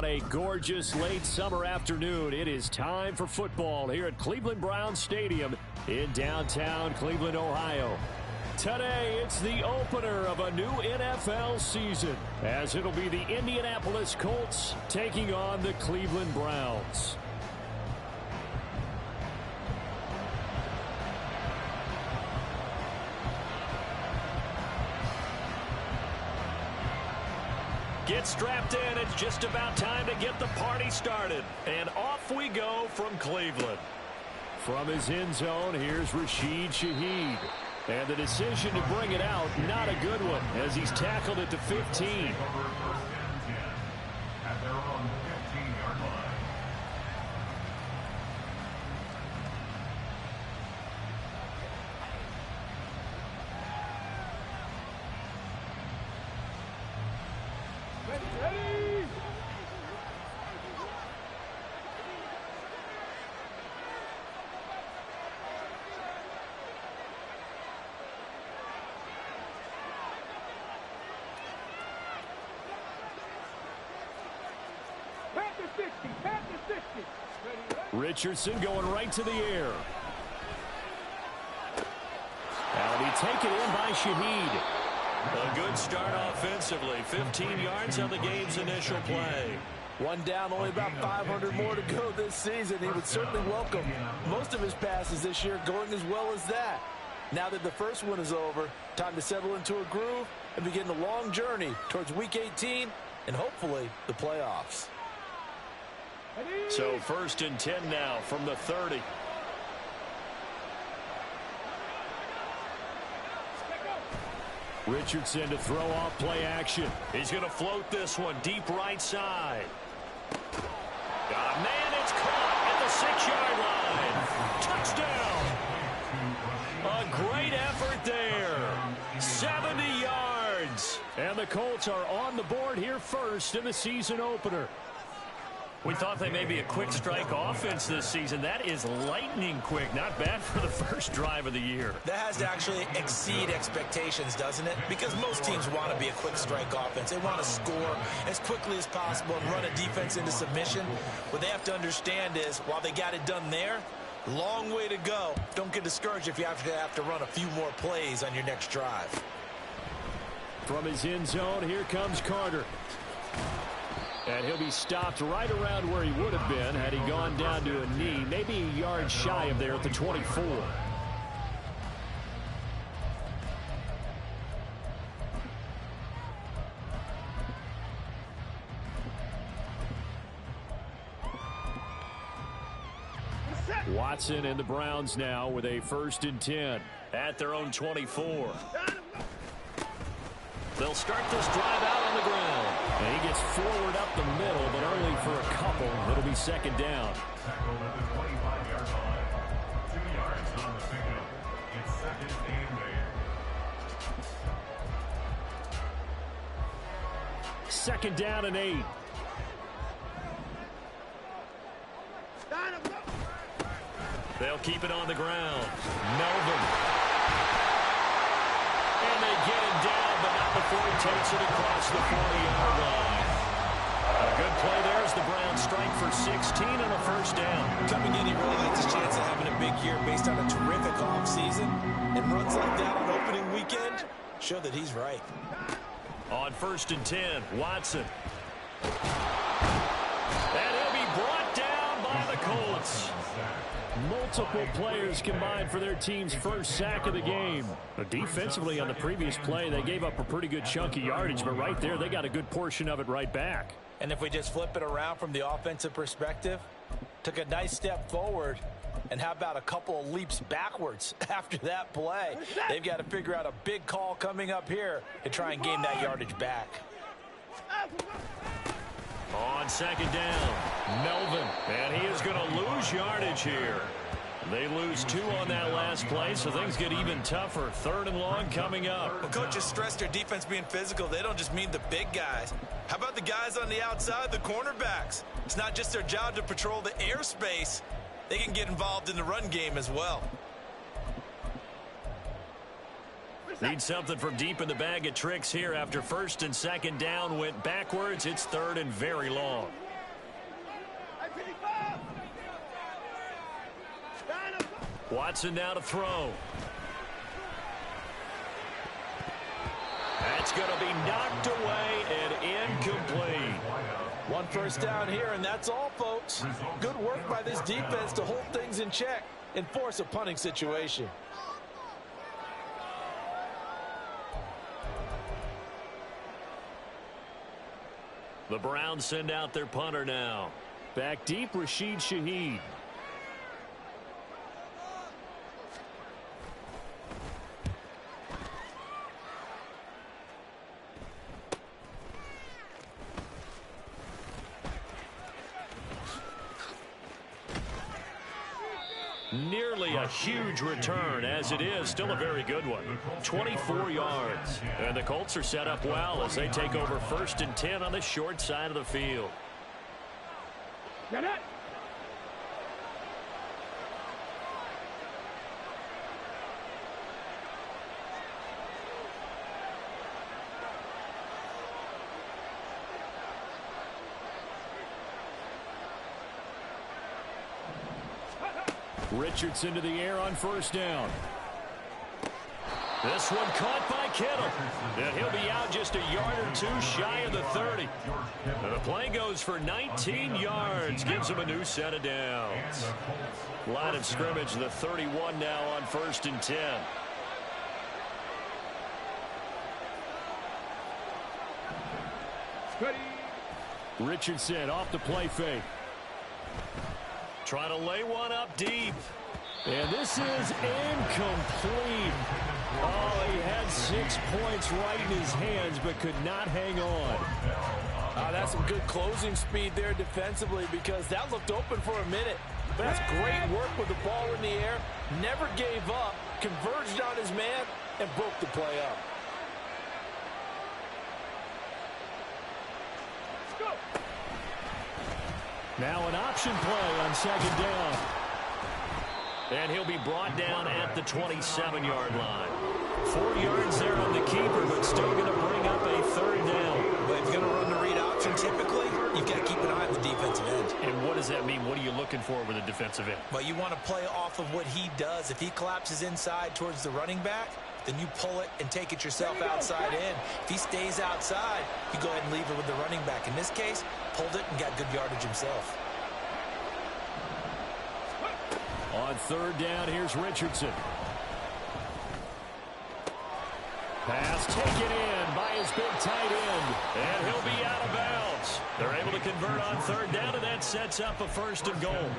On a gorgeous late summer afternoon, it is time for football here at Cleveland Browns Stadium in downtown Cleveland, Ohio. Today, it's the opener of a new NFL season, as it'll be the Indianapolis Colts taking on the Cleveland Browns. Get strapped in. It's just about time to get the party started. And off we go from Cleveland. From his end zone, here's Rashid Shaheed. And the decision to bring it out, not a good one, as he's tackled it to 15. At their own 15-yard line. Richardson going right to the air. That'll be taken in by Shaheed. A good start offensively. 15 yards on the game's initial play. One down, only about 500 more to go this season. He would certainly welcome most of his passes this year going as well as that. Now that the first one is over, time to settle into a groove and begin the long journey towards Week 18 and hopefully the playoffs. So 1st and 10 now from the 30. Richardson to throw off play action. He's going to float this one deep right side. Man, it's caught at the 6-yard line. Touchdown. A great effort there. 70 yards. And the Colts are on the board here first in the season opener. We thought they may be a quick strike offense this season. That is lightning quick. Not bad for the first drive of the year. That has to actually exceed expectations, doesn't it? Because most teams want to be a quick strike offense. They want to score as quickly as possible and run a defense into submission. What they have to understand is, while they got it done there, long way to go. Don't get discouraged if you have to run a few more plays on your next drive. From his end zone, here comes Carter. And he'll be stopped right around where he would have been had he gone down to a knee, maybe a yard shy of there at the 24. Watson and the Browns now with a 1st and 10 at their own 24. They'll start this drive out on the ground. And he gets forward up the middle, but only for a couple. It'll be 2nd down. Tackled at the 25-yard line. 2 yards on the pickup. It's 2nd and 8. 2nd down and 8. They'll keep it on the ground. Melvin. And they get him down, but not before he takes it across the 40-yard line. A good play there as the Browns strike for 16 on a 1st down. Coming in, he really likes his chance of having a big year based on a terrific offseason. And runs like that on opening weekend show that he's right. On 1st and 10, Watson. And he'll be brought down by the Colts. Multiple players combined for their team's first sack of the game. Defensively on the previous play, they gave up a pretty good chunk of yardage, but right there, they got a good portion of it right back. And if we just flip it around from the offensive perspective, took a nice step forward, and how about a couple of leaps backwards after that play? They've got to figure out a big call coming up here to try and gain that yardage back. On 2nd down, Melvin, and he is going to lose yardage here. They lose 2 on that last play, so things get even tougher. 3rd and long coming up. Well, coaches stress their defense being physical. They don't just mean the big guys. How about the guys on the outside, the cornerbacks? It's not just their job to patrol the airspace. They can get involved in the run game as well. Need something from deep in the bag of tricks here after 1st and 2nd down went backwards. It's 3rd and very long. Watson now to throw. That's going to be knocked away and incomplete. One first down here, and that's all, folks. Good work by this defense to hold things in check and force a punting situation. The Browns send out their punter now. Back deep, Rashid Shaheed. Nearly a huge return, as it is still a very good one. 24 yards. And the Colts are set up well as they take over 1st and 10 on the short side of the field. Get it. Richardson to the air on first down. This one caught by Kittle. And he'll be out just a yard or two shy of the 30. And the play goes for 19 yards. Gives him a new set of downs. Line of scrimmage, the 31 now on 1st and 10. Richardson off the play fake. Trying to lay one up deep. And this is incomplete. Oh, he had 6 points right in his hands, but could not hang on. That's some good closing speed there defensively, because that looked open for a minute. But that's great work with the ball in the air. Never gave up, converged on his man, and broke the play up. Now an option play on 2nd down. And he'll be brought down at the 27-yard line. 4 yards there on the keeper, but still going to bring up a 3rd down. But if you're going to run the read option, typically, you've got to keep an eye on the defensive end. And what does that mean? What are you looking for with a defensive end? Well, you want to play off of what he does. If he collapses inside towards the running back, then you pull it and take it yourself outside in. If he stays outside, you go ahead and leave it with the running back. In this case, pulled it and got good yardage himself. On 3rd down, here's Richardson. Pass taken in by his big tight end. And he'll be out of bounds. They're able to convert on 3rd down, and that sets up a 1st and goal.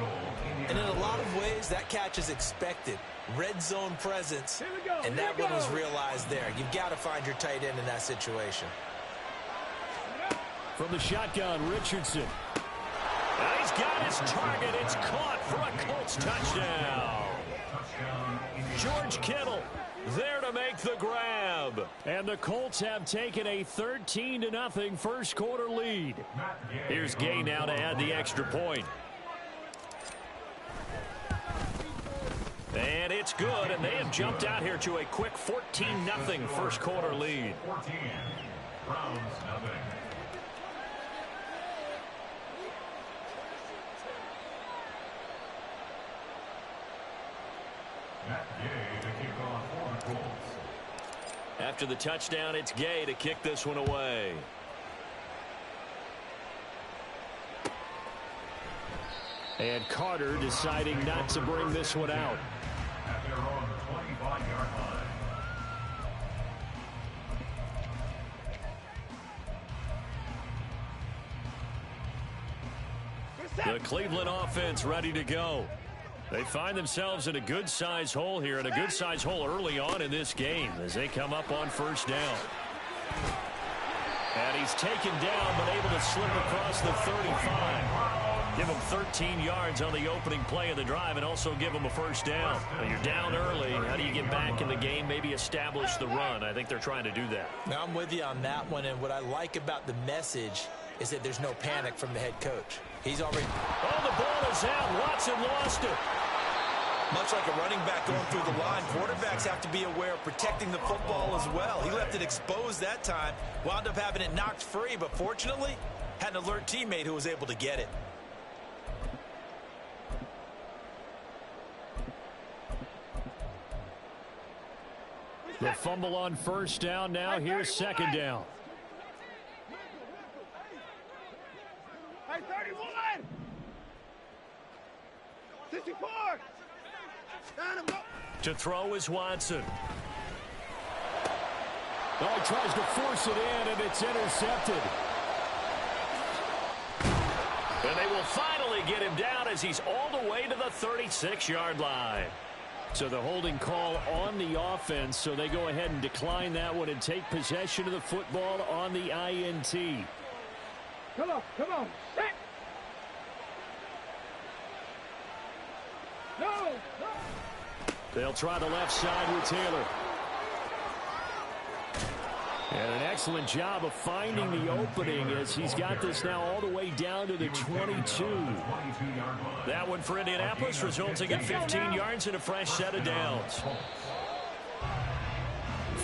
And in a lot of ways, that catch is expected. Red zone presence, and that one was realized there. You've got to find your tight end in that situation. From the shotgun, Richardson. And he's got his target. It's caught for a Colts touchdown. George Kittle there to make the grab. And the Colts have taken a 13-0 first quarter lead. Here's Gay now to add the extra point. And it's good, and they have jumped out here to a quick 14-0 first quarter lead. 14. Browns, nothing. Matt Gay to kick off for the Colts. After the touchdown, it's Gay to kick this one away. And Carter deciding not to bring this one out. At their own 25-yard line. The Cleveland offense ready to go. They find themselves in a good-sized hole here, and a good-sized hole early on in this game as they come up on 1st down. And he's taken down, but able to slip across the 35. Give him 13 yards on the opening play of the drive and also give him a 1st down. Now you're down early. How do you get back in the game, maybe establish the run? I think they're trying to do that. Now, I'm with you on that one, and what I like about the message is that there's no panic from the head coach. He's already... Oh, the ball is out. Watson lost it. Much like a running back going through the line, quarterbacks have to be aware of protecting the football as well. He left it exposed that time, wound up having it knocked free, but fortunately, had an alert teammate who was able to get it. The fumble on first down. Now here's second down. Hey, 31. 64. Down him, go. To throw is Watson. Oh, he tries to force it in, and it's intercepted. And they will finally get him down as he's all the way to the 36-yard line. So the holding call on the offense, so they go ahead and decline that one and take possession of the football on the INT. Come on, come on. Set. No, no. They'll try the left side with Taylor. And an excellent job of finding the opening as he's got this now all the way down to the 22. That one for Indianapolis, resulting in 15 yards and a fresh set of downs.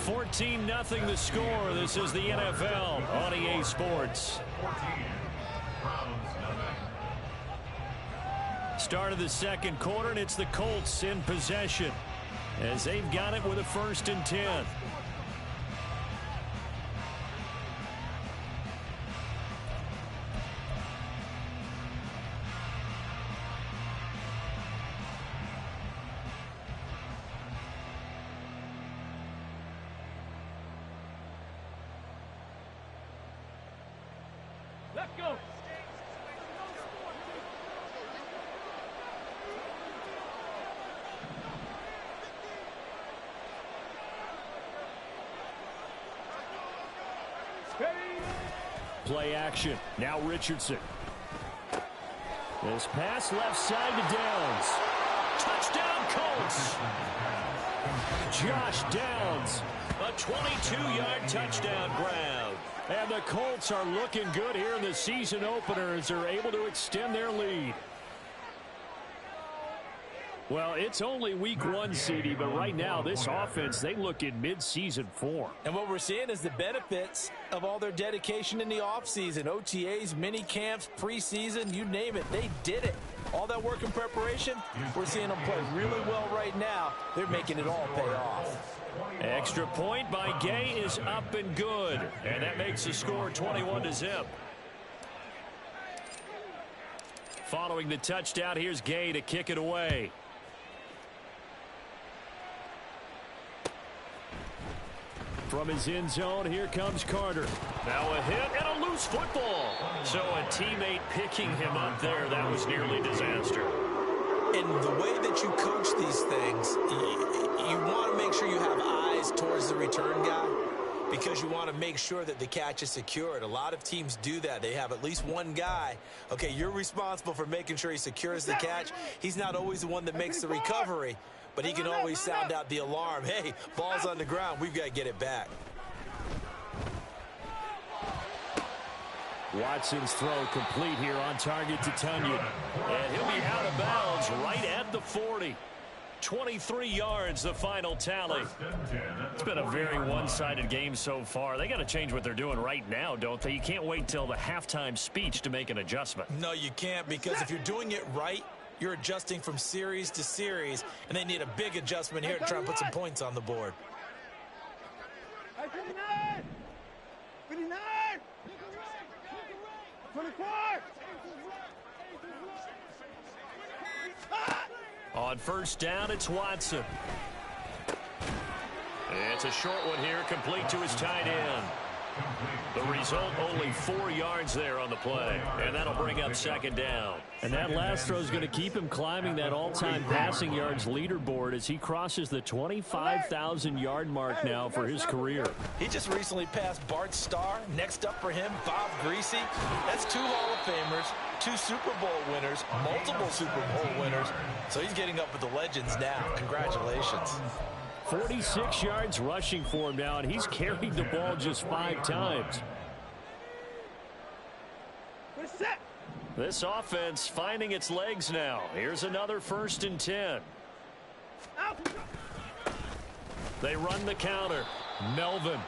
14-0 the score. This is the NFL on EA Sports. Start of the second quarter, and it's the Colts in possession as they've got it with a 1st and 10. Let's go. Play action. Now Richardson. This pass left side to Downs. Touchdown Colts. Josh Downs. A 22-yard touchdown grab. And the Colts are looking good here in the season opener as they're able to extend their lead. Well, it's only week 1, CD, but right now this offense, they look in mid-season form. And what we're seeing is the benefits of all their dedication in the offseason. OTAs, mini camps, preseason, you name it, they did it. All that work and preparation, we're seeing them play really well right now. They're making it all pay off. Extra point by Gay is up and good. And that makes the score 21-0. Following the touchdown, here's Gay to kick it away. From his end zone, here comes Carter. Now a hit and a loose football. So a teammate picking him up there, that was nearly disaster. And the way that you coach these things, you want to make sure you have eyes towards the return guy because you want to make sure that the catch is secured. A lot of teams do that. They have at least one guy. Okay, you're responsible for making sure he secures the catch. He's not always the one that makes the recovery, but he can always sound out the alarm. Hey, ball's on the ground. We've got to get it back. Watson's throw complete here on target to Tunyon. And he'll be out of bounds right at the 40. 23 yards, the final tally. It's been a very one-sided game so far. They got to change what they're doing right now, don't they? You can't wait till the halftime speech to make an adjustment. No, you can't, because if you're doing it right, you're adjusting from series to series, and they need a big adjustment here to try and put some points on the board. 59! 59! 24! On first down, it's Watson. It's a short one here, complete to his tight end. The result, only 4 yards there on the play, and that'll bring up second down. And that last throw is going to keep him climbing that all-time passing yards leaderboard as he crosses the 25,000-yard mark now for his career. He just recently passed Bart Starr. Next up for him, Bob Greasy. That's 2 Hall of Famers, 2 Super Bowl winners, multiple Super Bowl winners. So he's getting up with the legends now. Congratulations. 46 yards rushing for him now, and he's carried the ball just 5 times. This offense finding its legs now. Here's another 1st and 10. They run the counter. Melvin.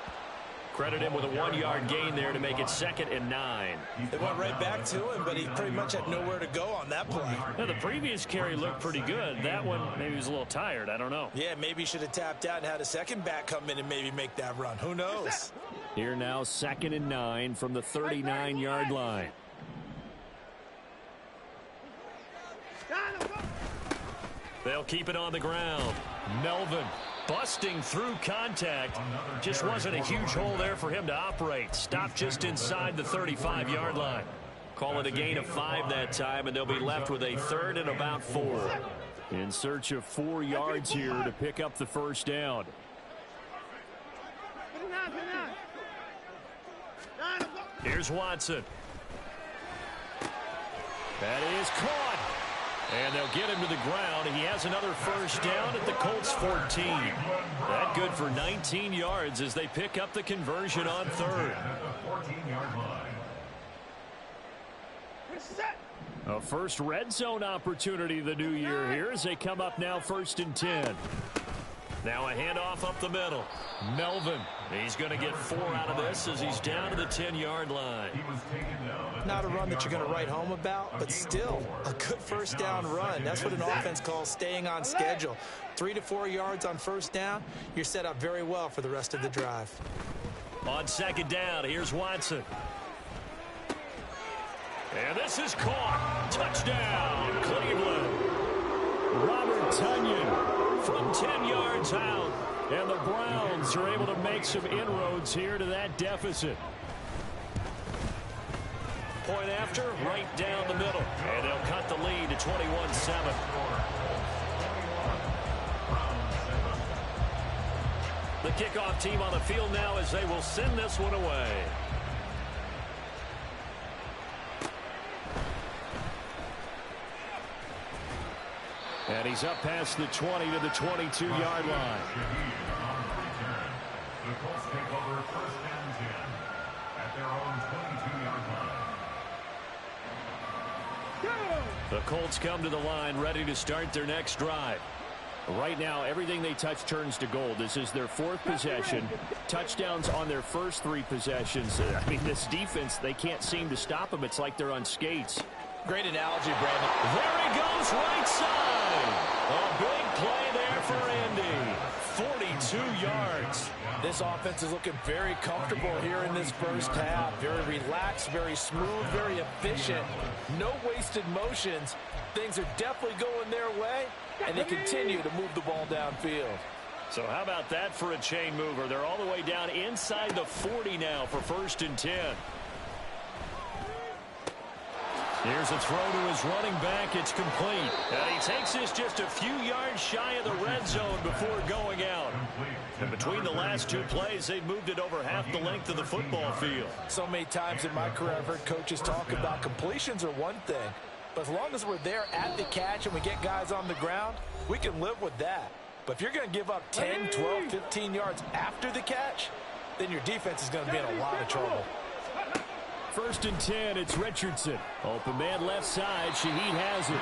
Credit him with a 1-yard gain there to make it 2nd and 9. They went right back to him, but he pretty much had nowhere to go on that play. Now, the previous carry looked pretty good. That one, maybe he was a little tired. I don't know. Yeah, maybe he should have tapped out and had a second back come in and maybe make that run. Who knows? Here now, 2nd and 9 from the 39-yard line. They'll keep it on the ground. Melvin busting through contact. Just wasn't a huge hole there for him to operate. Stopped just inside the 35-yard line. Call it a gain of 5 that time, and they'll be left with a 3rd and about 4. In search of 4 yards here to pick up the first down. Here's Watson. That is caught. And they'll get him to the ground. He has another first down at the Colts 14. That good for 19 yards as they pick up the conversion on 3rd. A first red zone opportunity the new year here as they come up now 1st and 10. Now a handoff up the middle. Melvin. He's going to get 4 out of this as he's down to the 10-yard line. Not a run that you're going to write home about, but still a good first down run. That's what an offense calls staying on schedule. 3 to 4 yards on first down. You're set up very well for the rest of the drive. On 2nd down, here's Watson. And this is caught. Touchdown, Cleveland. Robert Tonyan from 10 yards out. And the Browns are able to make some inroads here to that deficit. Point after, right down the middle. And they'll cut the lead to 21-7. The kickoff team on the field now as they will send this one away. And he's up past the 20 to the 22-yard line. The Colts take over 1st and 10 at their own 22-yard line. The Colts come to the line ready to start their next drive. Right now, everything they touch turns to gold. This is their 4th possession. Touchdowns on their first 3 possessions. I mean, this defense, they can't seem to stop them. It's like they're on skates. Great analogy, Brandon. There he goes, right side. A big play there for Andy. 42 yards. This offense is looking very comfortable here in this first half. Very relaxed, very smooth, very efficient. No wasted motions. Things are definitely going their way, and they continue to move the ball downfield. So how about that for a chain mover? They're all the way down inside the 40 now for 1st and 10. Here's a throw to his running back. It's complete. And he takes this just a few yards shy of the red zone before going out. And between the last 2 plays, they've moved it over half the length of the football field. So many times in my career, I've heard coaches talk about completions are one thing. But as long as we're there at the catch and we get guys on the ground, we can live with that. But if you're going to give up 10, 12, 15 yards after the catch, then your defense is going to be in a lot of trouble. 1st and 10, it's Richardson. Open man left side. Shaheed has it.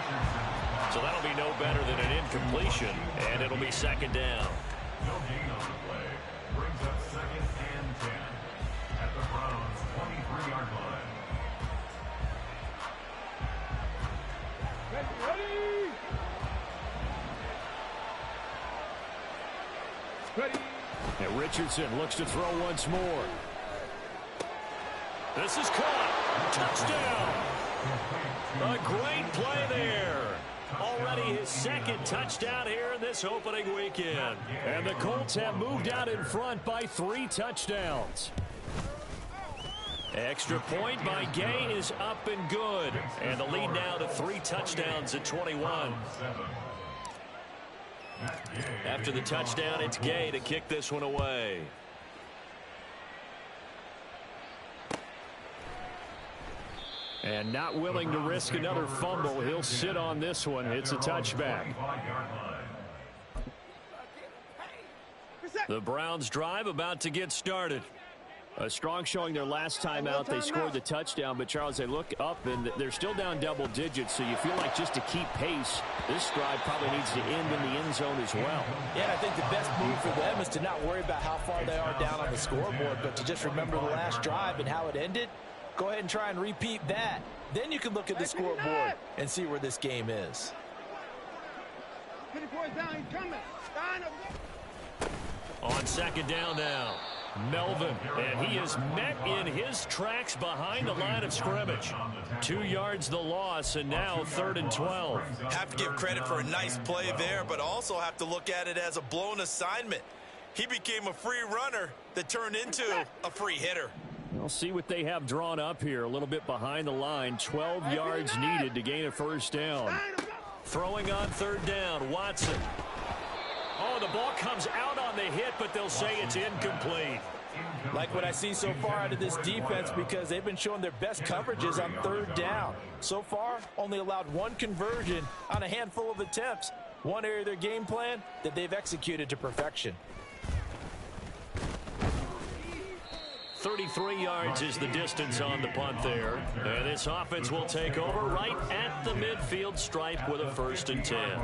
So that'll be no better than an incompletion, and it'll be 2nd down. No gain on the play. Brings up 2nd and 10 at the Browns' 23-yard line. Ready. And Richardson looks to throw once more. This is caught. Touchdown. A great play there. Already his 2nd touchdown here in this opening weekend. And the Colts have moved out in front by 3 touchdowns. Extra point by Gay is up and good. And the lead now to 3 touchdowns at 21. After the touchdown, it's Gay to kick this one away. And not willing to risk another fumble. He'll sit on this one. It's a touchback. The Browns drive about to get started. A strong showing their last time out. They scored the touchdown, but Charles, they look up and they're still down double digits, so you feel like just to keep pace, this drive probably needs to end in the end zone as well. Yeah, and I think the best move for them is to not worry about how far they are down on the scoreboard, but to just remember the last drive and how it ended. Go ahead and try and repeat that. Then you can look at the scoreboard and see where this game is. On second down now, Melvin, and he is met in his tracks behind the line of scrimmage. 2 yards the loss, and now 3rd and 12. Have to give credit for a nice play there, but also have to look at it as a blown assignment. He became a free runner that turned into a free hitter. We'll see what they have drawn up here. A little bit behind the line. 12 yards needed to gain a first down. Throwing on 3rd down, Watson. Oh, the ball comes out on the hit, but they'll say it's incomplete. Like what I see so far out of this defense, because they've been showing their best coverages on 3rd down. So far, only allowed 1 conversion on a handful of attempts. One area of their game plan that they've executed to perfection. 33 yards is the distance on the punt there. And this offense will take over right at the midfield stripe with a 1st and 10.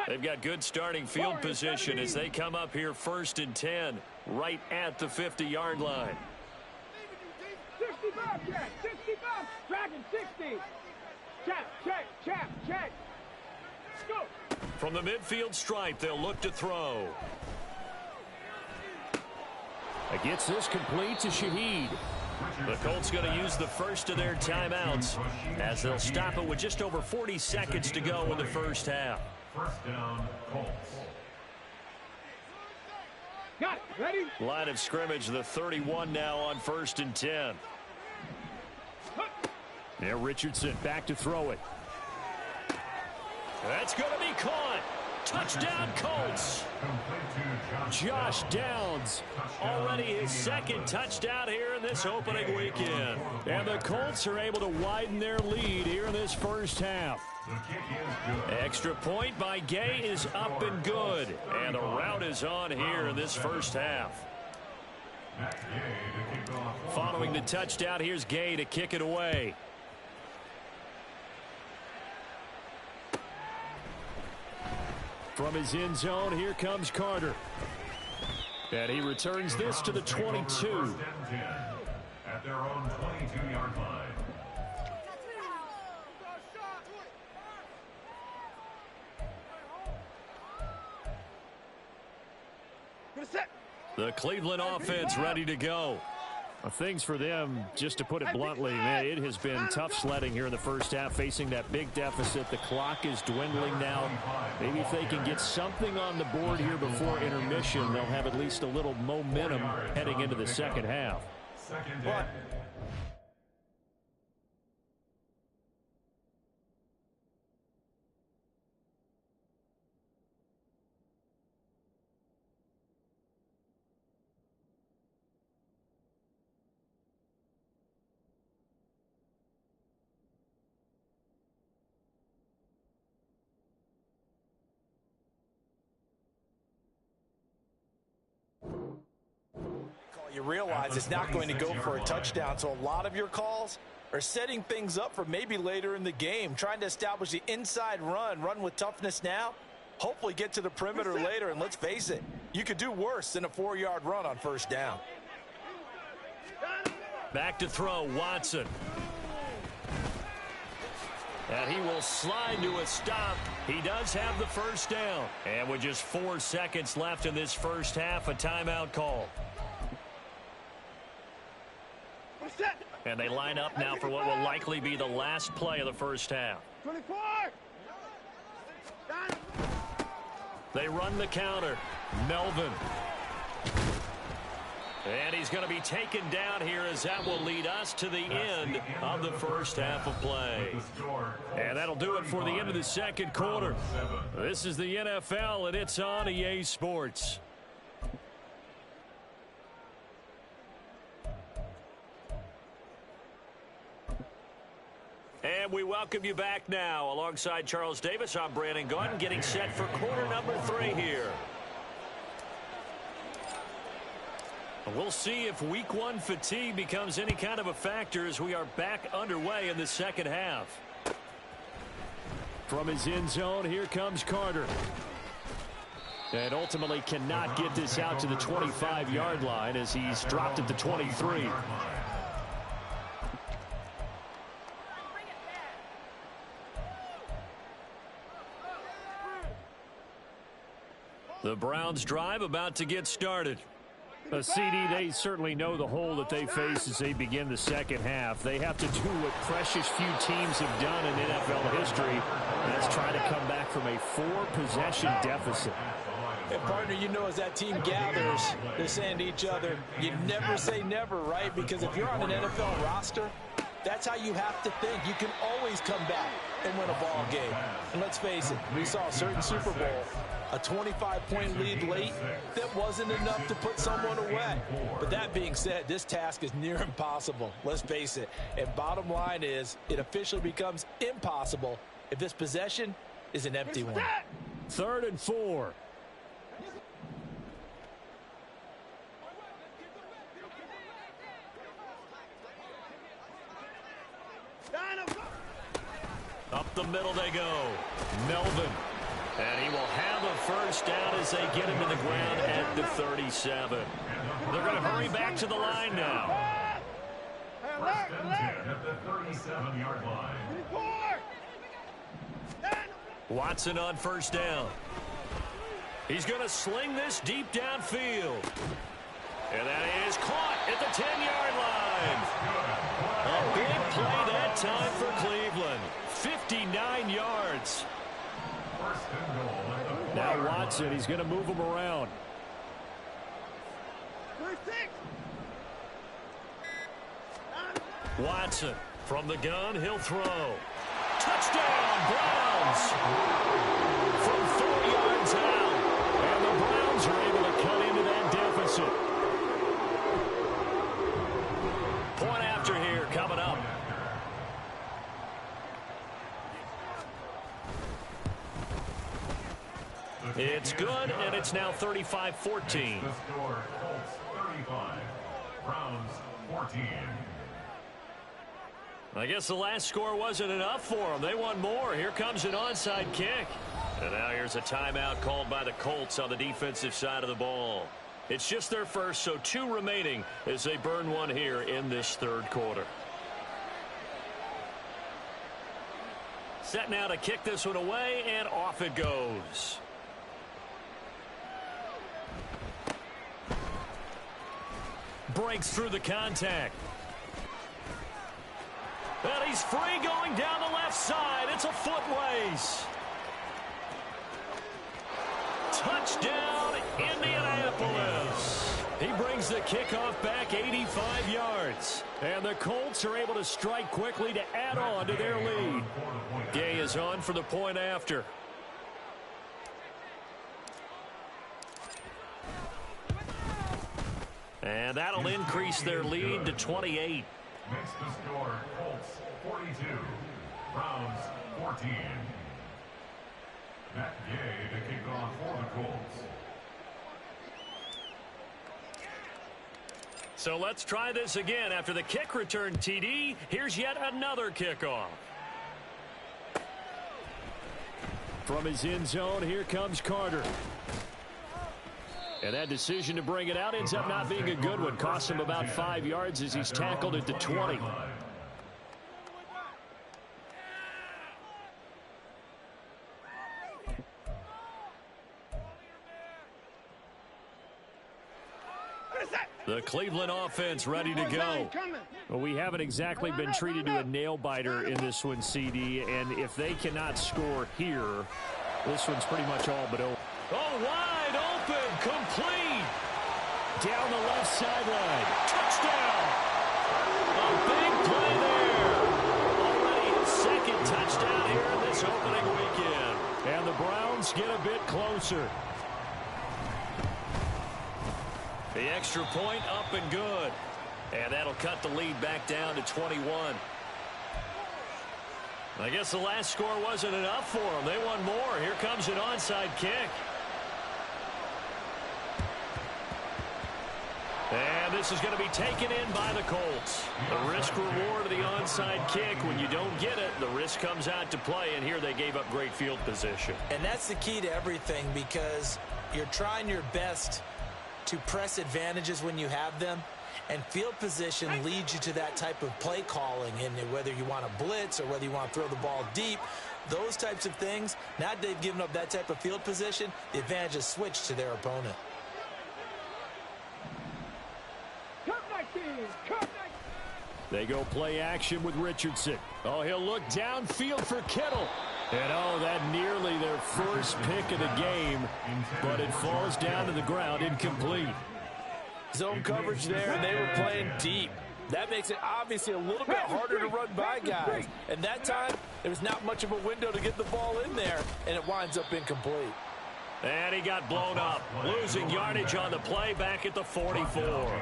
They've got good starting field position as they come up here 1st and 10 right at the 50-yard line. 65, check, 65, dragon 60. Check. Go. From the midfield stripe, they'll look to throw. Gets this complete to Shaheed. The Colts going to use the first of their timeouts as they'll stop it with just over 40 seconds to go in the first half. 1st down, Colts. Got it. Ready? Line of scrimmage, the 31 now on 1st and 10. Now Richardson back to throw it. That's going to be caught. Touchdown, Colts. Josh Downs, already his 2nd touchdown here in this opening weekend. And the Colts are able to widen their lead here in this first half. Extra point by Gay is up and good. And a route is on here in this first half. Following the touchdown, here's Gay to kick it away. From his end zone, here comes Carter. And he returns this to the 22. At their own 22-yard line. The Cleveland offense ready to go. Things for them, just to put it bluntly, man, it has been tough sledding here in the first half, facing that big deficit. The clock is dwindling now. Maybe if they can get something on the board here before intermission, they'll have at least a little momentum heading into the second half. But You realize it's not going to go for a touchdown, so a lot of your calls are setting things up for maybe later in the game, trying to establish the inside run with toughness now, hopefully get to the perimeter later, and let's face it, you could do worse than a 4-yard run on 1st down. Back to throw, Watson. And he will slide to a stop. He does have the first down. And with just 4 seconds left in this first half, a timeout call. And they line up now for what will likely be the last play of the first half. 24. They run the counter. Melvin. And he's going to be taken down here as that will lead us to the end of the first half of play. And that'll do it for the end of the second quarter. This is the NFL, and it's on EA Sports. And we welcome you back now. Alongside Charles Davis, I'm Brandon Gaudin, getting set for quarter number 3 here. We'll see if week 1 fatigue becomes any kind of a factor as we are back underway in the second half. From his end zone, here comes Carter. And ultimately cannot get this out to the 25-yard line as he's dropped at the 23. The Browns drive about to get started. A CD, they certainly know the hole that they face as they begin the second half. They have to do what precious few teams have done in NFL history, and that's try to come back from a 4-possession deficit. And partner, you know, as that team gathers, they're saying to each other, you never say never, right? Because if you're on an NFL roster, that's how you have to think. You can always come back and win a ball game. And let's face it, we saw a certain Super Bowl, a 25-point lead late, that wasn't enough to put someone away. But that being said, this task is near impossible. Let's face it. And bottom line is, it officially becomes impossible if this possession is an empty one. 3rd and 4. Up the middle they go. Melvin. And he will have a first down as they get him to the ground at the 37. They're going to hurry back to the line now. First and 10 at the 37-yard line. Watson on first down. He's going to sling this deep downfield. And that is caught at the 10-yard line. A big play that time for Cleveland. 59 yards. First and goal at the Now Watson, he's going to move him around. Watson from the gun, he'll throw. Touchdown, Browns! From 4 yards out. And the Browns are able to cut into that deficit. Point after here coming up. It's good, and it's now 35-14. The score, Colts 35, Browns 14. I guess the last score wasn't enough for them. They want more. Here comes an onside kick. And now here's a timeout called by the Colts on the defensive side of the ball. It's just their first, so 2 remaining as they burn one here in this 3rd quarter. Set now to kick this one away, and off it goes. Breaks through the contact. And he's free going down the left side. It's a foot race. Touchdown, Indianapolis. He brings the kickoff back 85 yards. And the Colts are able to strike quickly to add on to their lead. Gay is on for the point after. And that'll increase their lead to 28. Makes the score Colts 42, Browns 14. Matt Gay to kick off for the Colts. So let's try this again. After the kick return TD, here's yet another kickoff. From his end zone, here comes Carter. And that decision to bring it out ends up not being a good one. Cost him about 5 yards as he's tackled at the 20. The Cleveland offense ready to go. Well, we haven't exactly been treated to a nail-biter in this one, CD. And if they cannot score here, this one's pretty much all but over. Oh, wide open, complete. Down the left sideline. Touchdown. A big play there. Already his 2nd touchdown here in this opening weekend. And the Browns get a bit closer. The extra point up and good. And that'll cut the lead back down to 21. I guess the last score wasn't enough for them. They want more. Here comes an onside kick. And this is going to be taken in by the Colts. The risk-reward of the onside kick. When you don't get it, the risk comes out to play, and here they gave up great field position. And that's the key to everything, because you're trying your best to press advantages when you have them, and field position leads you to that type of play calling, and whether you want to blitz or whether you want to throw the ball deep, those types of things. Now that they've given up that type of field position, the advantage is switched to their opponent. They go play action with Richardson. Oh, he'll look downfield for Kittle. And, oh, that nearly their first pick of the game, but it falls down to the ground, incomplete. Zone coverage there, and they were playing deep. That makes it obviously a little bit harder to run by guys. And that time, there was not much of a window to get the ball in there, and it winds up incomplete. And he got blown up, losing yardage on the play back at the 44.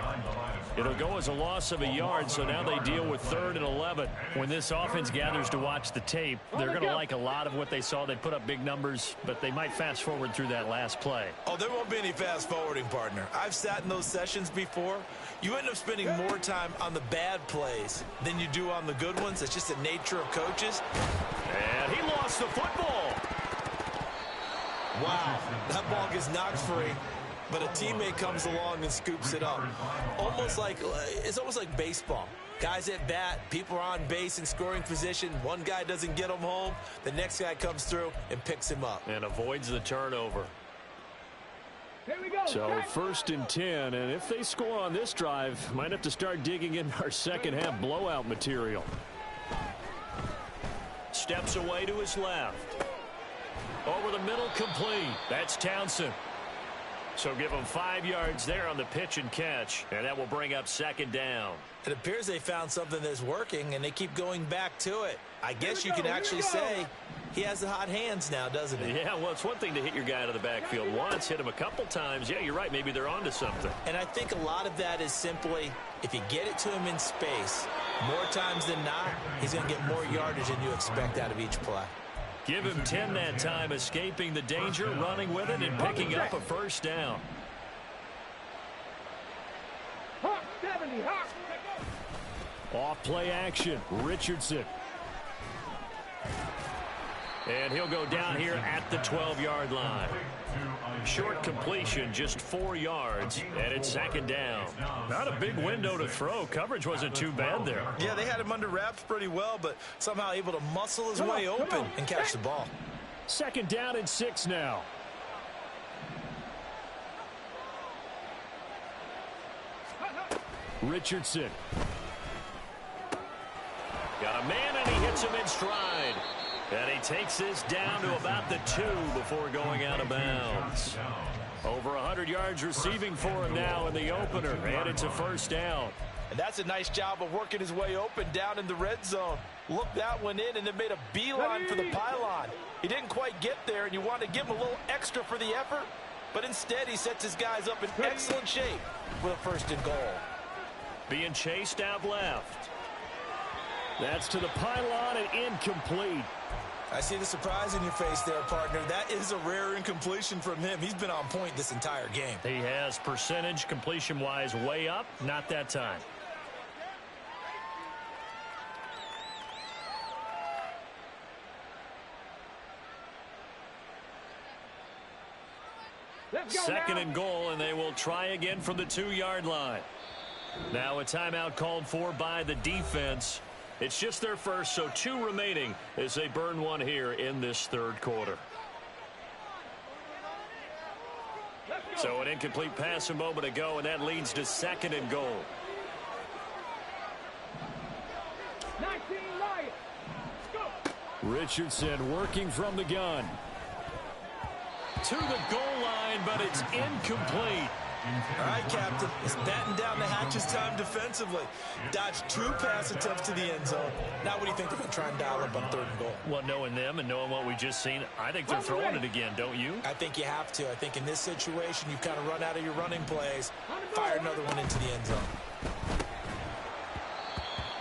It'll go as a loss of a yard, so now they deal with 3rd and 11. When this offense gathers to watch the tape, they're going to like a lot of what they saw. They put up big numbers, but they might fast forward through that last play. Oh, there won't be any fast forwarding, partner. I've sat in those sessions before. You end up spending more time on the bad plays than you do on the good ones. It's just the nature of coaches. And he lost the football. Wow, that ball gets knocked free, but a teammate comes along and scoops it up. It's almost like baseball. Guys at bat, people are on base in scoring position. One guy doesn't get him home. The next guy comes through and picks him up. And avoids the turnover. Here we go. So 1st and 10, and if they score on this drive, might have to start digging in our second half blowout material. Steps away to his left. Over the middle, complete. That's Townsend. So give them 5 yards there on the pitch and catch, and that will bring up 2nd down. It appears they found something that's working, and they keep going back to it. I guess you can actually say he has the hot hands now, doesn't he? Yeah, well, it's one thing to hit your guy out of the backfield once, hit him a couple times. Yeah, you're right. Maybe they're onto something. And I think a lot of that is simply, if you get it to him in space, more times than not, he's going to get more yardage than you expect out of each play. Give him 10 that time, escaping the danger, running with it, and picking up a 1st down. Hawk 70, Hawk. Off play action, Richardson. And he'll go down here at the 12-yard line. Short completion, just 4 yards, and it's 2nd down. Not a big window to throw. Coverage wasn't too bad there. Yeah, they had him under wraps pretty well, but somehow able to muscle his way open and catch the ball. 2nd down and 6 now. Richardson. Got a man, and he hits him in stride. And he takes this down to about the 2 before going out of bounds. Over 100 yards receiving for him now in the opener, and it's a 1st down. And that's a nice job of working his way open down in the red zone. Looked that one in and then made a beeline for the pylon. He didn't quite get there, and you want to give him a little extra for the effort, but instead he sets his guys up in excellent shape with a 1st and goal. Being chased out left. That's to the pylon and incomplete. I see the surprise in your face there, partner. That is a rare incompletion from him. He's been on point this entire game. He has percentage completion-wise way up. Not that time. Let's go 2nd now. and goal, and they will try again from the 2-yard line. Now a timeout called for by the defense. It's just their first, so 2 remaining as they burn one here in this 3rd quarter. So an incomplete pass a moment ago, and that leads to 2nd and goal. 19 Lions. Go. Richardson working from the gun. To the goal line, but it's incomplete. All right, Captain. It's batten down the hatches time defensively. Dodged 2 pass attempts to the end zone. Now what do you think they're going to try and dial up on 3rd and goal? Well, knowing them and knowing what we just seen, I think they're throwing it again, don't you? I think you have to. I think in this situation, you've kind of run out of your running plays. Fire another one into the end zone.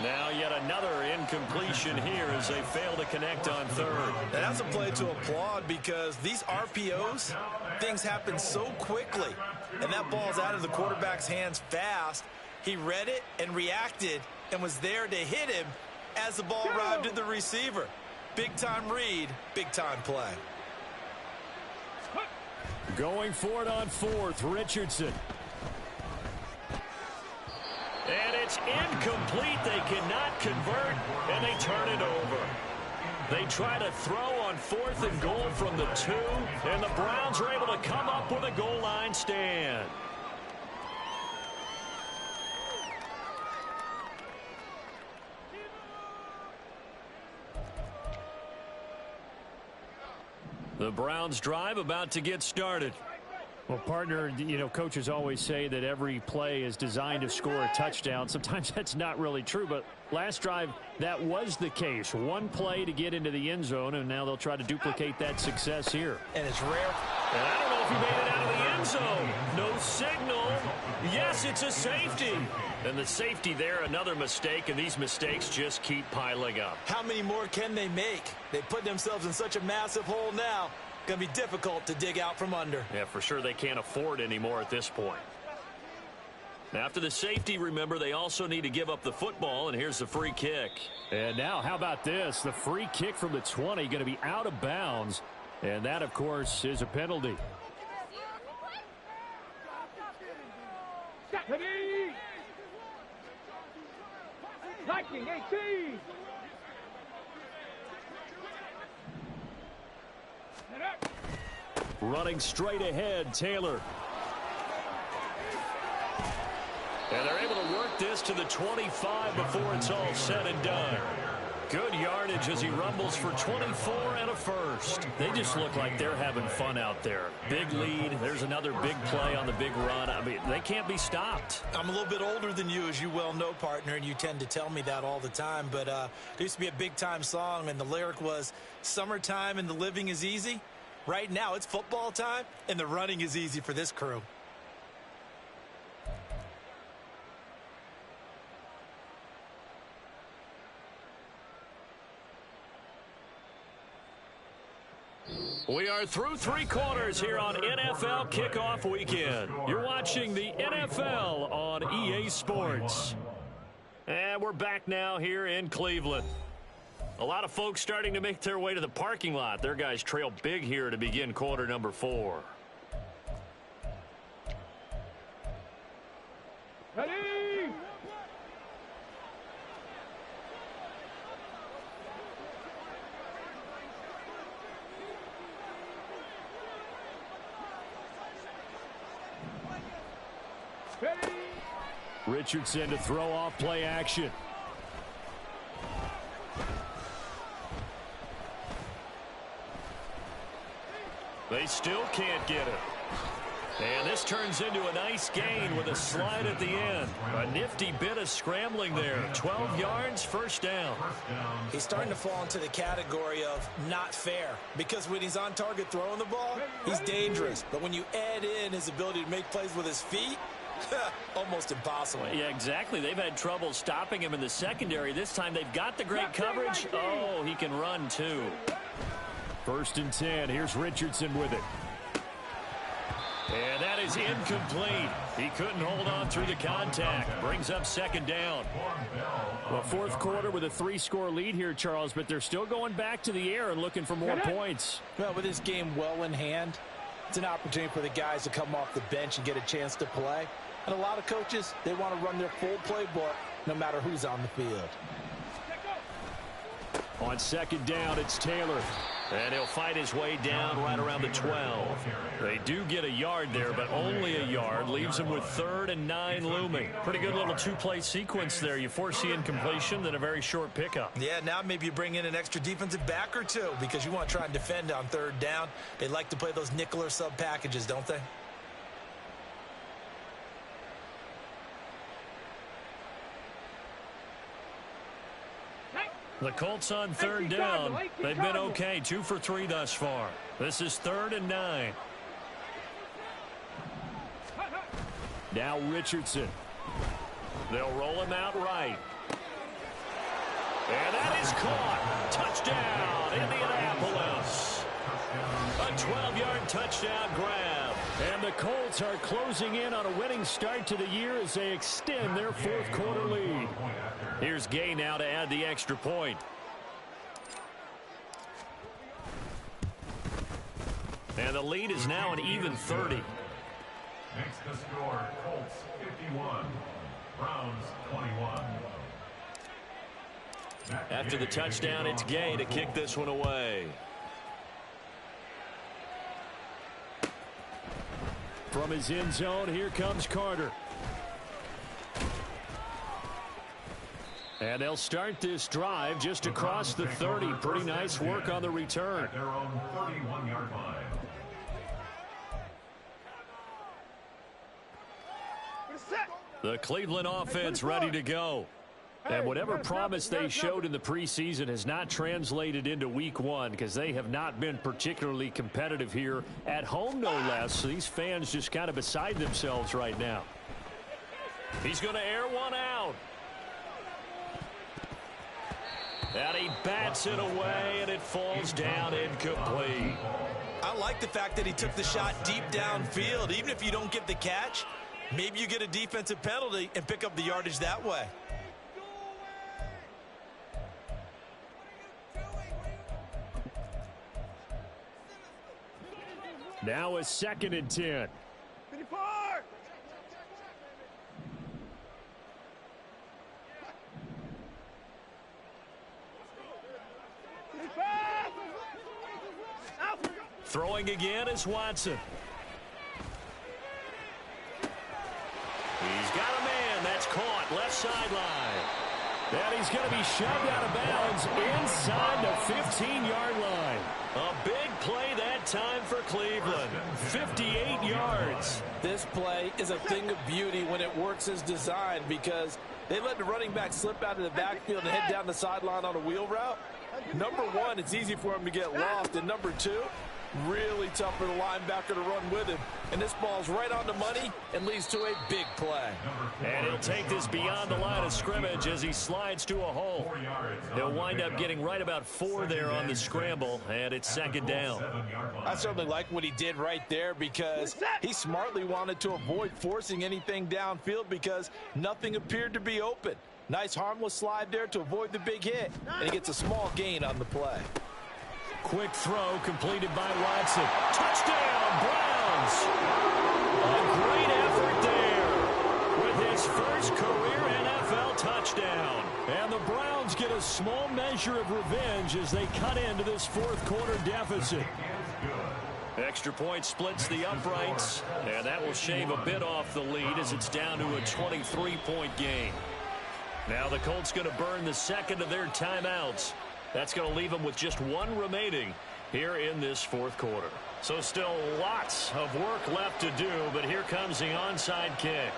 Now yet another incompletion here as they fail to connect on third. And that's a play to applaud because these RPOs, things happen so quickly. And that ball's out of the quarterback's hands fast. He read it and reacted and was there to hit him as the ball arrived at the receiver. Big-time read, big-time play. Going for it on fourth, Richardson. And it's incomplete. They cannot convert, and they turn it over. They try to throw on 4th and goal from the 2, and the Browns are able to come up with a goal line stand. The Browns drive about to get started. Well, partner, you know, coaches always say that every play is designed to score a touchdown. Sometimes that's not really true, but last drive, that was the case. One play to get into the end zone, and now they'll try to duplicate that success here. And it's rare. And I don't know if he made it out of the end zone. No signal. Yes, it's a safety. And the safety there, another mistake, and these mistakes just keep piling up. How many more can they make? They put themselves in such a massive hole now. Going to be difficult to dig out from under. Yeah, for sure they can't afford any more at this point. After the safety, remember, they also need to give up the football, and here's the free kick. And now, how about this? The free kick from the 20 going to be out of bounds, and that, of course, is a penalty. Ready? 1918. Running straight ahead, Taylor. And they're able to work this to the 25 before it's all said and done. Good yardage as he rumbles for 24 and a first. They just look like they're having fun out there. Big lead. There's another big play on the big run. I mean, they can't be stopped. I'm a little bit older than you, as you well know, partner, and you tend to tell me that all the time. But there used to be a big-time song, and the lyric was, "Summertime and the living is easy." Right now, it's football time, and the running is easy for this crew. We are through 3 quarters here on NFL Kickoff Weekend. You're watching the NFL on EA Sports. And we're back now here in Cleveland. A lot of folks starting to make their way to the parking lot. Their guys trail big here to begin quarter number 4. Ready? Ready? Richardson to throw off play action. They still can't get it. And this turns into a nice gain with a slide at the end. A nifty bit of scrambling there. 12 yards, first down. He's starting to fall into the category of not fair, because when he's on target throwing the ball, he's dangerous. But when you add in his ability to make plays with his feet, almost impossible. Yeah, exactly. They've had trouble stopping him in the secondary. This time they've got the great coverage. Oh, he can run too. 1st and 10. Here's Richardson with it. And that is incomplete. He couldn't hold on through the contact. Brings up 2nd down. Well, 4th quarter with a 3-score lead here, Charles, but they're still going back to the air and looking for more points. Well, with this game well in hand, it's an opportunity for the guys to come off the bench and get a chance to play. And a lot of coaches, they want to run their full playbook no matter who's on the field. On 2nd down, it's Taylor. And he'll fight his way down right around the 12. They do get a yard there, but only a yard. Leaves him with 3rd and 9 looming. Pretty good little 2-play sequence there. You foresee incompletion, then a very short pickup. Yeah, now maybe you bring in an extra defensive back or 2 because you want to try and defend on 3rd down. They like to play those nickel or sub packages, don't they? The Colts on 3rd down. They've been okay, 2 for 3 thus far. This is 3rd and 9. Now Richardson. They'll roll him out right. And that is caught. Touchdown, Indianapolis. A 12-yard touchdown grab. And the Colts are closing in on a winning start to the year as they extend their fourth quarter lead. Here's Gay now to add the extra point. And the lead is now an even 30. Makes the score Colts 51, Browns 21. After the touchdown, it's Gay to kick this one away. From his end zone, here comes Carter. And they'll start this drive just across the 30. Pretty nice work on the return. At their own 31-yard line. The Cleveland offense ready to go. And whatever promise they showed in the preseason has not translated into week one because they have not been particularly competitive here at home, no less. So these fans just kind of beside themselves right now. He's going to air one out. And he bats it away, and it falls down incomplete. I like the fact that he took the shot deep downfield. Even if you don't get the catch, maybe you get a defensive penalty and pick up the yardage that way. Now a 2nd and 10. 54! Throwing again is Watson. He's got a man. That's caught. Left sideline. And he's going to be shoved out of bounds inside the 15-yard line. A big play that time for Cleveland. 58 yards. This play is a thing of beauty when it works as designed because they let the running back slip out of the backfield and head down the sideline on a wheel route. Number one, it's easy for him to get lost. And number two, really tough for the linebacker to run with him. And this ball's right on the money and leads to a big play. And he'll take this beyond the line of scrimmage as he slides to a hole. He'll wind up getting right about 4 there on the scramble, and it's 2nd down. I certainly like what he did right there because he smartly wanted to avoid forcing anything downfield because nothing appeared to be open. Nice harmless slide there to avoid the big hit, and he gets a small gain on the play. Quick throw completed by Watson. Touchdown, Browns! A great effort there with his first career NFL touchdown. And the Browns get a small measure of revenge as they cut into this fourth quarter deficit. Extra point splits the uprights, and that will shave a bit off the lead as it's down to a 23-point game. Now the Colts going to burn the second of their timeouts. That's going to leave them with just 1 remaining here in this fourth quarter. So still lots of work left to do, but here comes the onside kick.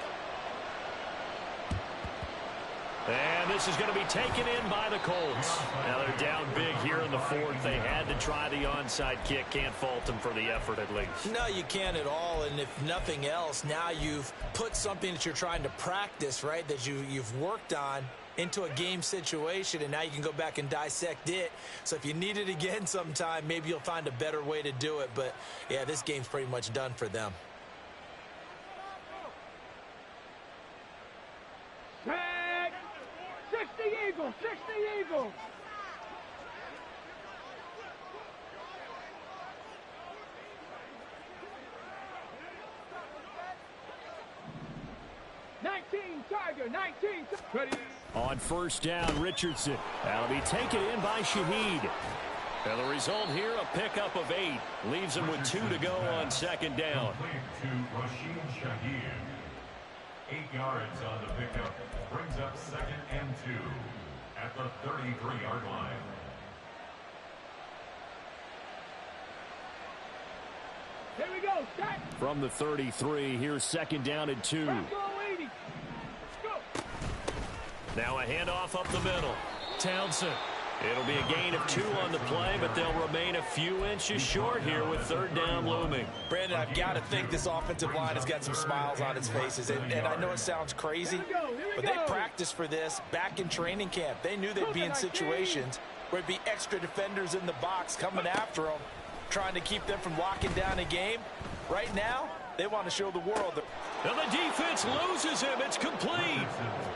And this is going to be taken in by the Colts. Now they're down big here in the fourth. They had to try the onside kick. Can't fault them for the effort at least. No, you can't at all. And if nothing else, now you've put something that you're trying to practice, right, that you've worked on into a game situation, and now you can go back and dissect it. So if you need it again sometime, maybe you'll find a better way to do it. But, yeah, this game's pretty much done for them. Tag! 60 Eagles! 60 Eagles! Tiger, 19. Ready. On first down, Richardson. That'll be taken in by Shaheed. And the result here, a pickup of 8. Leaves him with 2 to go on 2nd down. To Rashid Shaheed. 8 yards on the pickup. Brings up 2nd and 2 at the 33-yard line. Here we go. Set. From the 33, here's 2nd down and 2. Now a handoff up the middle. Townsend It'll be a gain of 2 on the play, but they'll remain a few inches short here with 3rd down looming. Brandon, I've got to think this offensive line has got some smiles on its faces. And I know it sounds crazy, but they practiced for this back in training camp. They knew they'd be in situations where it'd be extra defenders in the box coming after them, trying to keep them from locking down a game. Right now, they want to show the world that. And the defense loses him. It's complete.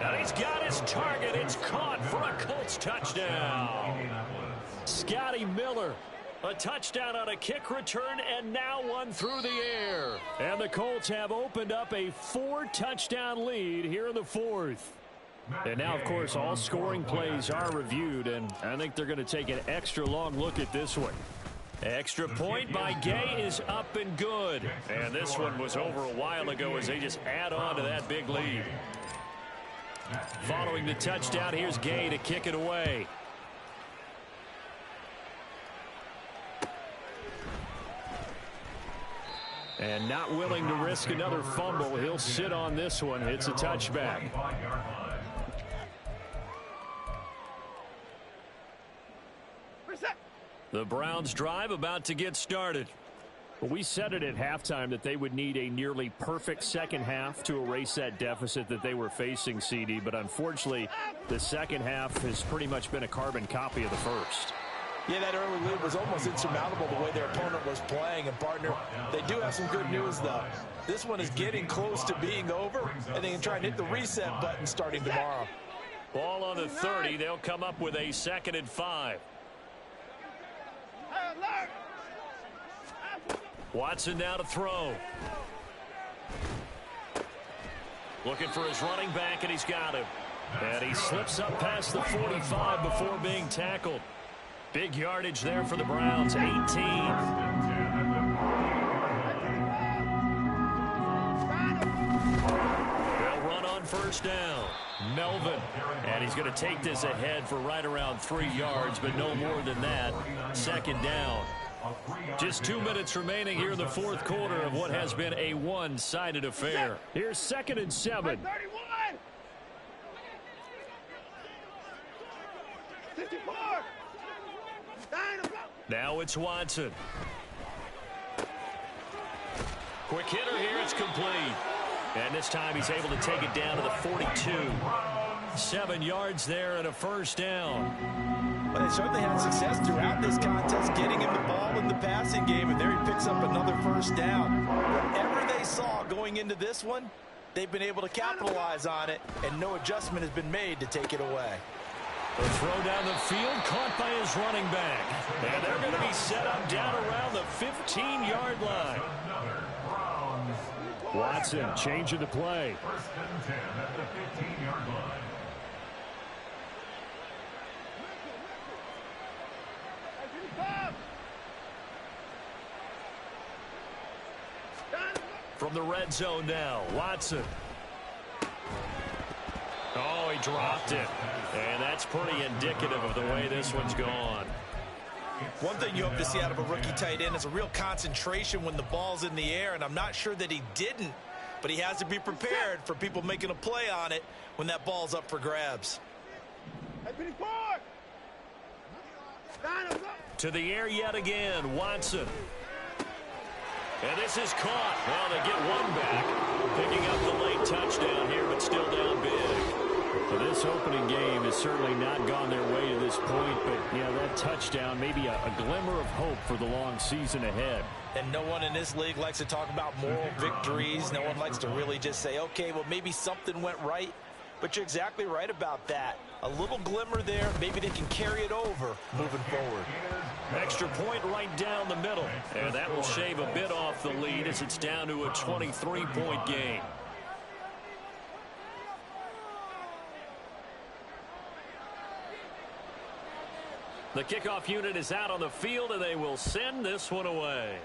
And he's got his target. It's caught for a Colts touchdown. Scotty Miller, a touchdown on a kick return, and now one through the air. And the Colts have opened up a 4-touchdown lead here in the 4th. And now, of course, all scoring plays are reviewed, and I think they're going to take an extra long look at this one. Extra point by Gay is up and good. And this one was over a while ago as they just add on to that big lead. Following the touchdown, here's Gay to kick it away. And not willing to risk another fumble, he'll sit on this one. It's a touchback. The Browns drive about to get started. Well, we said it at halftime that they would need a nearly perfect second half to erase that deficit that they were facing, CD. But unfortunately, the second half has pretty much been a carbon copy of the first. Yeah, that early lead was almost insurmountable the way their opponent was playing. And, partner, they do have some good news, though. This one is getting close to being over, and they can try and hit the reset button starting tomorrow. Ball on the 30. They'll come up with a 2nd and 5. Watson now to throw. Looking for his running back, and he's got him. And he slips up past the 45 before being tackled. Big yardage there for the Browns, 18. They'll run on 1st down. Melvin, and he's going to take this ahead for right around 3 yards, but no more than that. 2nd down. Just 2 minutes remaining here in the 4th quarter of what has been a one-sided affair. Here's 2nd and 7. 54. Now it's Watson. Quick hitter here, it's complete. And this time he's able to take it down to the 42. 7 yards there and a 1st down. Well, they certainly had success throughout this contest, getting him the ball in the passing game, and there he picks up another 1st down. Whatever they saw going into this one, they've been able to capitalize on it, and no adjustment has been made to take it away. The throw down the field, caught by his running back. And they're going to be set up down around the 15-yard line. Watson changing the play. 1st and 10 at the 15-yard line. From the red zone now, Watson. Oh, he dropped it. And that's pretty indicative of the way this one's gone. One thing you hope to see out of a rookie tight end is a real concentration when the ball's in the air, and I'm not sure that he didn't, but he has to be prepared for people making a play on it when that ball's up for grabs. To the air yet again, Watson. And this is caught. Well, they get one back. Picking up the late touchdown here, but still down big. Well, this opening game has certainly not gone their way to this point, but, yeah, that touchdown, maybe a glimmer of hope for the long season ahead. And no one in this league likes to talk about moral victories. No one likes to really just say, okay, well, maybe something went right. But you're exactly right about that. A little glimmer there. Maybe they can carry it over moving forward. Extra point right down the middle. And that will shave a bit off the lead as it's down to a 23-point game. The kickoff unit is out on the field, and they will send this one away.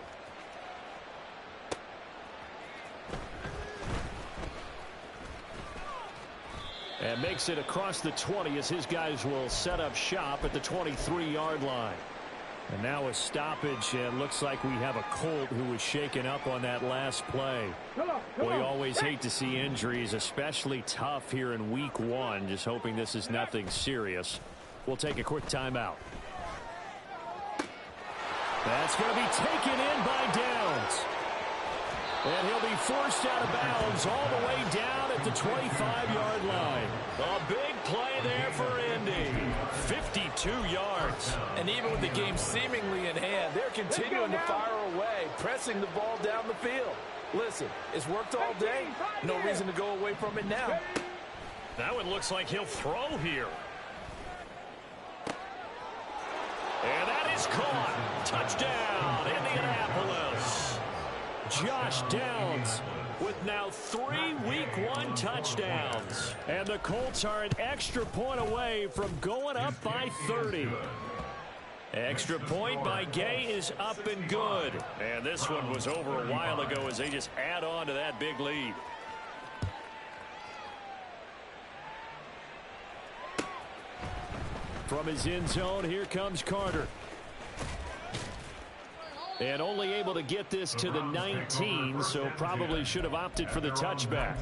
And makes it across the 20 as his guys will set up shop at the 23-yard line. And now a stoppage, and looks like we have a Colt who was shaken up on that last play. We always hate to see injuries, especially tough here in week 1. Just hoping this is nothing serious. We'll take a quick timeout. That's going to be taken in by Downs. And he'll be forced out of bounds all the way down at the 25-yard line. A big play there for Indy. 52 yards. And even with the game seemingly in hand, they're continuing to fire away, pressing the ball down the field. Listen, it's worked all day. No reason to go away from it now. That one looks like he'll throw here. And that is caught. Touchdown, Indianapolis. Josh Downs with now 3 Week 1 touchdowns. And the Colts are an extra point away from going up by 30. Extra point by Gay is up and good. And this one was over a while ago as they just add on to that big lead. From his end zone, here comes Carter. And only able to get this to the 19, so probably should have opted for the touchback.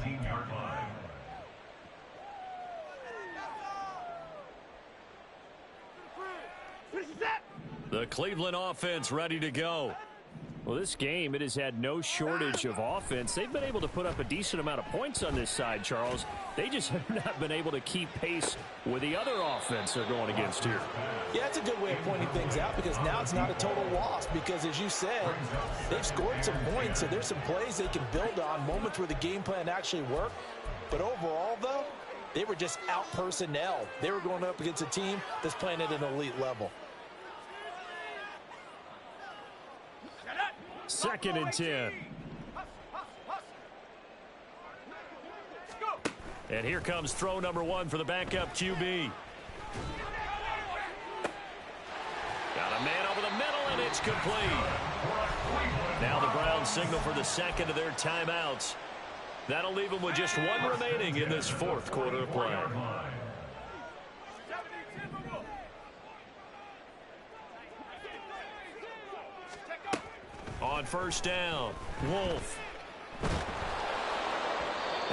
The Cleveland offense ready to go. Well, this game, it has had no shortage of offense. They've been able to put up a decent amount of points on this side, Charles. They just have not been able to keep pace with the other offense they're going against here. Yeah, that's a good way of pointing things out because now it's not a total loss because, as you said, they've scored some points, so there's some plays they can build on, moments where the game plan actually worked. But overall, though, they were just out personnel. They were going up against a team that's playing at an elite level. 2nd and 10. And here comes throw number 1 for the backup QB. Got a man over the middle, and it's complete. Now the Browns signal for the second of their timeouts. That'll leave them with just 1 remaining in this 4th quarter of play. On 1st down, Wolf.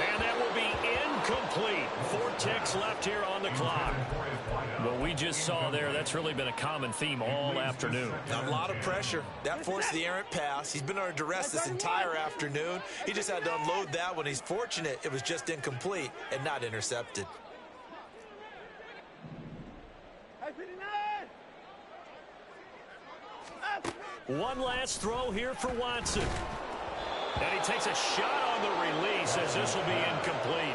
And that will be incomplete. 4 ticks left here on the clock. What we just saw there, that's really been a common theme all afternoon. A lot of pressure. That forced the errant pass. He's been under duress this entire afternoon. He just had to unload that one. He's fortunate it was just incomplete and not intercepted. One last throw here for Watson. And he takes a shot on the release as this will be incomplete.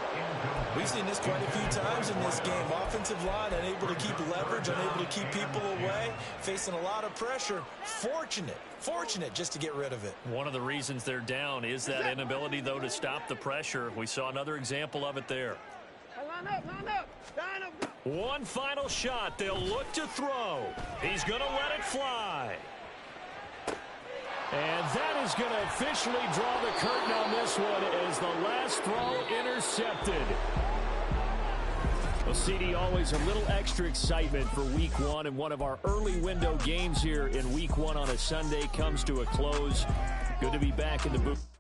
We've seen this quite a few times in this game. Offensive line unable to keep leverage, unable to keep people away, facing a lot of pressure. Fortunate just to get rid of it. One of the reasons they're down is that inability, though, to stop the pressure. We saw another example of it there. One final shot. They'll look to throw. He's going to let it fly. And that is going to officially draw the curtain on this one as the last throw intercepted. Well, CD, always a little extra excitement for Week 1, and one of our early window games here in Week 1 on a Sunday comes to a close. Good to be back in the booth.